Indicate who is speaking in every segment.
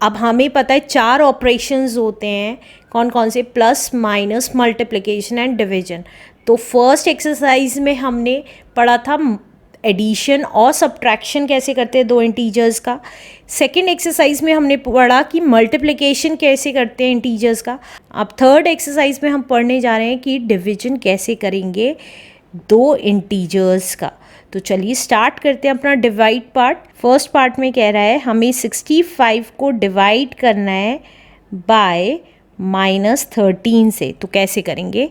Speaker 1: अब हमें पता है 4 ऑपरेशंस होते हैं, कौन कौन से, plus minus multiplication and division. तो फर्स्ट एक्सरसाइज में हमने पढ़ा था एडिशन और सब्ट्रैक्शन कैसे करते हैं दो इंटीजर्स का। सेकेंड एक्सरसाइज में हमने पढ़ा कि मल्टीप्लिकेशन कैसे करते हैं इंटीजर्स का। अब थर्ड एक्सरसाइज में हम पढ़ने जा रहे हैं कि डिवीजन कैसे करेंगे दो इंटीजर्स का। तो चलिए स्टार्ट करते हैं अपना डिवाइड पार्ट। फर्स्ट पार्ट में कह रहा है हमें 65 को डिवाइड करना है बाय -13 से। तो कैसे करेंगे,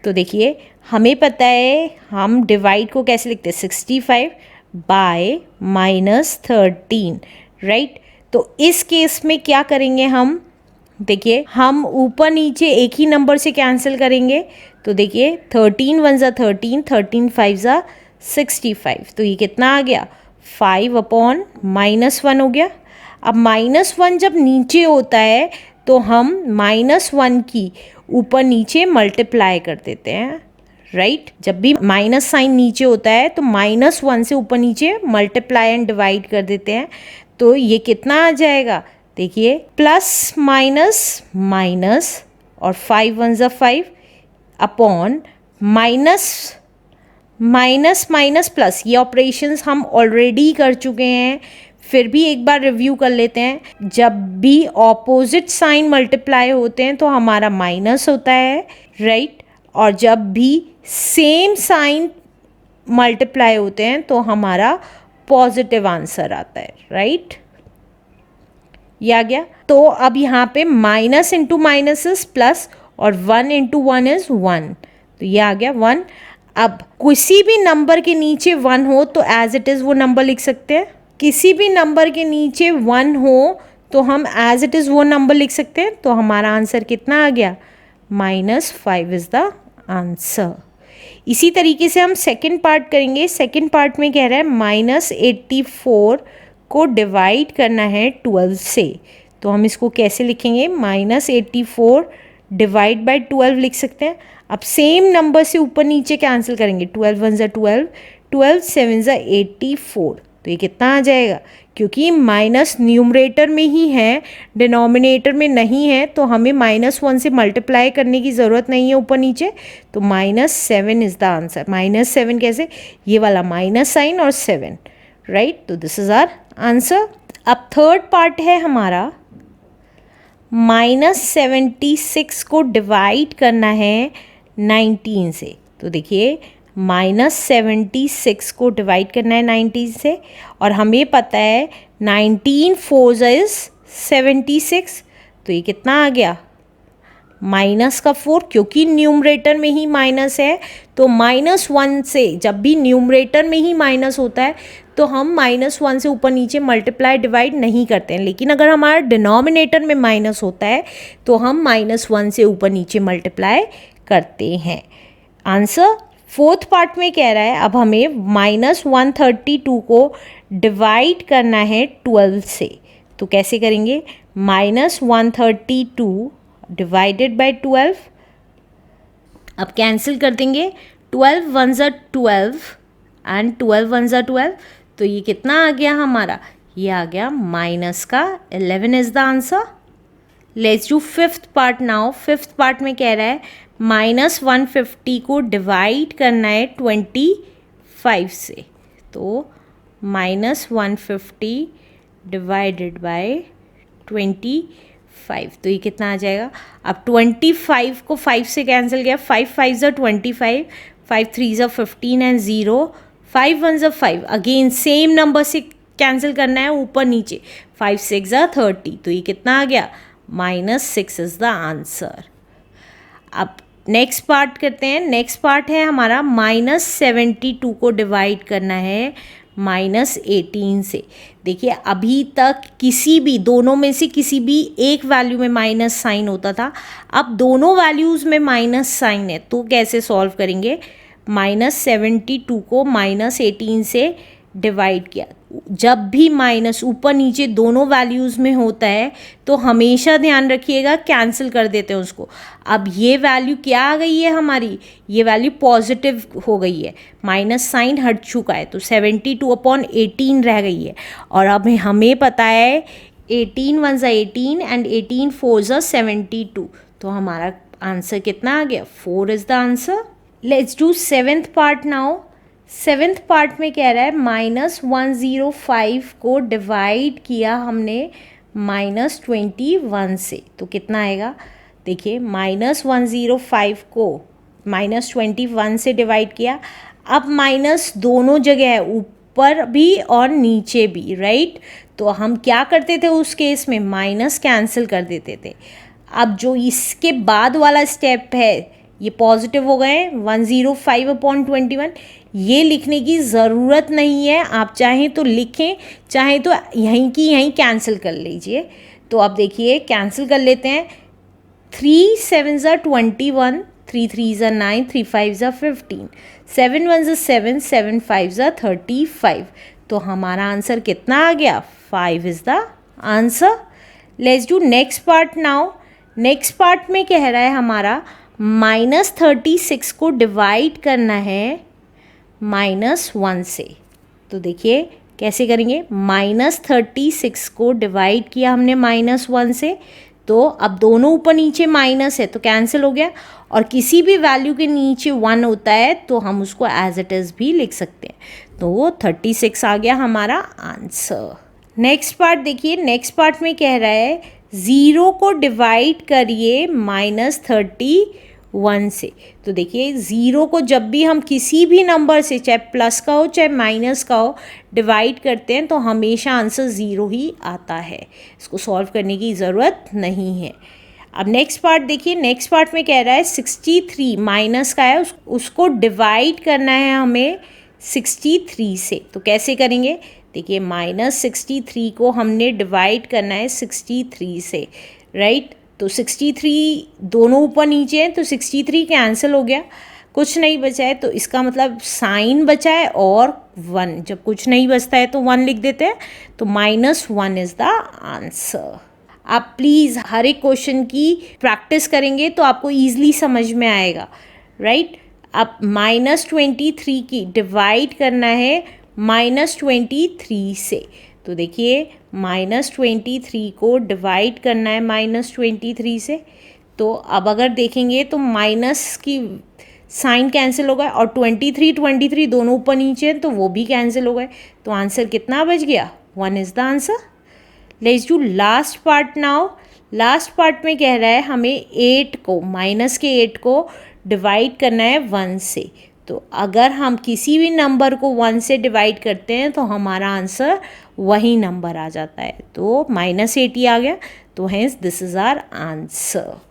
Speaker 1: तो देखिए हमें पता है हम डिवाइड को कैसे लिखते हैं, 65 बाय -13, राइट। तो इस केस में क्या करेंगे हम, देखिए हम ऊपर नीचे एक ही नंबर से कैंसिल करेंगे। तो देखिए 13 1 ज़ा 13, 13 5 ज़ा 65। तो ये कितना आ गया, 5/-1 हो गया। अब -1 जब नीचे होता है तो हम -1 की ऊपर नीचे मल्टीप्लाई कर देते हैं, राइट। जब भी माइनस साइन नीचे होता है तो -1 से ऊपर नीचे मल्टीप्लाई एंड डिवाइड कर देते हैं। तो ये कितना आ जाएगा, देखिए प्लस माइनस माइनस और 5 1 ज़ा 5 upon minus minus minus plus. ये ऑपरेशंस हम ऑलरेडी कर चुके हैं, फिर भी एक बार रिव्यू कर लेते हैं। जब भी ऑपोजिट साइन मल्टीप्लाई होते हैं तो हमारा माइनस होता है, राइट। और जब भी सेम साइन मल्टीप्लाई होते हैं तो हमारा पॉजिटिव आंसर आता है, राइट। ये आ गया। तो अब यहाँ पे minus into minus is plus और 1 इंटू 1 इज 1। तो ये आ गया 1। अब किसी भी नंबर के नीचे 1 हो तो एज इट इज़ वो नंबर लिख सकते हैं। किसी भी नंबर के नीचे 1 हो तो हम एज इट इज़ वो नंबर लिख सकते हैं। तो हमारा आंसर कितना आ गया, -5 इज़ द आंसर। इसी तरीके से हम सेकंड पार्ट करेंगे। सेकंड पार्ट में कह रहा है -84 को डिवाइड करना है 12 से। तो हम इसको कैसे लिखेंगे, -84 डिवाइड बाय 12 लिख सकते हैं। अब सेम नंबर से ऊपर नीचे कैंसिल करेंगे, 12 1 ज़ा 12, 12 7 ज़ा 84। तो ये कितना आ जाएगा, क्योंकि माइनस न्यूमरेटर में ही है, डिनोमिनेटर में नहीं है, तो हमें -1 से मल्टीप्लाई करने की ज़रूरत नहीं है ऊपर नीचे। तो -7 इज़ द आंसर। -7 कैसे, ये वाला माइनस साइन और 7, राइट। तो दिस इज़ आवर आंसर। अब थर्ड पार्ट है हमारा -76 को डिवाइड करना है 19 से। तो देखिए -76 को डिवाइड करना है 19 से, और हमें पता है 19 4 इज 76। तो ये कितना आ गया, -4, क्योंकि न्यूमरेटर में ही माइनस है। तो -1 से, जब भी न्यूमरेटर में ही माइनस होता है तो हम -1 से ऊपर नीचे मल्टीप्लाई डिवाइड नहीं करते हैं। लेकिन अगर हमारा डिनोमिनेटर में माइनस होता है तो हम -1 से ऊपर नीचे मल्टीप्लाई करते हैं। आंसर फोर्थ पार्ट में कह रहा है अब हमें -132 को डिवाइड करना है 12 से। तो कैसे करेंगे, -132 डिवाइडेड बाय 12। अब कैंसिल कर देंगे, 12 1 ज़ा 12 एंड 12 1 ज़ा 12। तो ये कितना आ गया हमारा, ये आ गया -11 is the answer. Let's do fifth part now. Fifth part में कह रहा है -150 को डिवाइड करना है 25 से। तो -150 डिवाइडेड बाय 25। तो ये कितना आ जाएगा, अब 25 को 5 से कैंसिल किया, 5 5 ज़ा 25, 5 3 ज़ा 15 एंड 0, 5 1 ज़ा 5। अगेन सेम नंबर से कैंसिल करना है ऊपर नीचे, 5 6 ज़ा 30। तो ये कितना आ गया, -6 इज़ द आंसर। अब नेक्स्ट पार्ट करते हैं। नेक्स्ट पार्ट है हमारा -72 को डिवाइड करना है -18 से। देखिए अभी तक किसी भी दोनों में से किसी भी एक वैल्यू में माइनस साइन होता था, अब दोनों वैल्यूज़ में माइनस साइन है। तो कैसे सॉल्व करेंगे, -72 को -18 से डिवाइड किया। जब भी माइनस ऊपर नीचे दोनों वैल्यूज़ में होता है तो हमेशा ध्यान रखिएगा कैंसिल कर देते हैं उसको। अब ये वैल्यू क्या आ गई है हमारी, ये वैल्यू पॉजिटिव हो गई है, माइनस साइन हट चुका है, तो 72/18 रह गई है। और अब हमें पता है 18 वन ज़ा 18 एंड 18 फोर ज़ा 72, तो हमारा आंसर कितना आ गया, 4 is the answer. Let's do seventh part now. Seventh part में कह रहा है -105 को डिवाइड किया हमने -21 से, तो कितना आएगा, देखिए -105 को -21 से डिवाइड किया, अब माइनस दोनों जगह है, ऊपर भी और नीचे भी, राइट। तो हम क्या करते थे उस केस में, माइनस कैंसिल कर देते थे। अब जो इसके बाद वाला स्टेप है, ये पॉजिटिव हो गए 105/21, ये लिखने की ज़रूरत नहीं है, आप चाहें तो लिखें, चाहें तो यहीं की यहीं कैंसिल कर लीजिए। तो अब देखिए कैंसिल कर लेते हैं, 3 7 ज़ा 21, 3 3 ज़ा 9, 3 5 ज़ा 15, 7 1 ज़ा 7, 7 5 ज़ा 35, तो हमारा आंसर कितना आ गया, 5 is the answer. Let's do next part now. Next part में कह रहा है हमारा -36 को डिवाइड करना है -1 से, तो देखिए कैसे करेंगे, -36 को डिवाइड किया हमने -1 से, तो अब दोनों ऊपर नीचे माइनस है तो कैंसिल हो गया, और किसी भी वैल्यू के नीचे 1 होता है तो हम उसको एज इट इज़ भी लिख सकते हैं, तो 36 आ गया हमारा आंसर। नेक्स्ट पार्ट देखिए, नेक्स्ट पार्ट में कह रहा है 0 को डिवाइड करिए -31 से, तो देखिए 0 को जब भी हम किसी भी नंबर से, चाहे प्लस का हो चाहे माइनस का हो, डिवाइड करते हैं तो हमेशा आंसर 0 ही आता है, इसको सॉल्व करने की ज़रूरत नहीं है। अब नेक्स्ट पार्ट देखिए, नेक्स्ट पार्ट में कह रहा है 63 माइनस का है, उसको डिवाइड करना है हमें 63 से, तो कैसे करेंगे, देखिए -63 को हमने डिवाइड करना है 63 से, राइट। तो 63 दोनों ऊपर नीचे हैं तो 63 कैंसिल हो गया, कुछ नहीं बचा है, तो इसका मतलब साइन बचा है और 1, जब कुछ नहीं बचता है तो 1 लिख देते हैं, तो -1 इज़ द आंसर। आप प्लीज़ हर एक क्वेश्चन की प्रैक्टिस करेंगे तो आपको ईजिली समझ में आएगा, राइट। अब -23 की डिवाइड करना है -23 से, तो देखिए -23 को डिवाइड करना है -23 से, तो अब अगर देखेंगे तो माइनस की साइन कैंसिल हो गया, और 23 दोनों ऊपर नीचे हैं तो वो भी कैंसिल हो गए, तो आंसर कितना बच गया, 1 is the answer. Let's do last part now. Last part में कह रहा है हमें 8 को, माइनस के 8 को डिवाइड करना है 1 से, तो अगर हम किसी भी नंबर को 1 से डिवाइड करते हैं तो हमारा आंसर वही नंबर आ जाता है, तो -80 आ गया, तो hence this is our answer.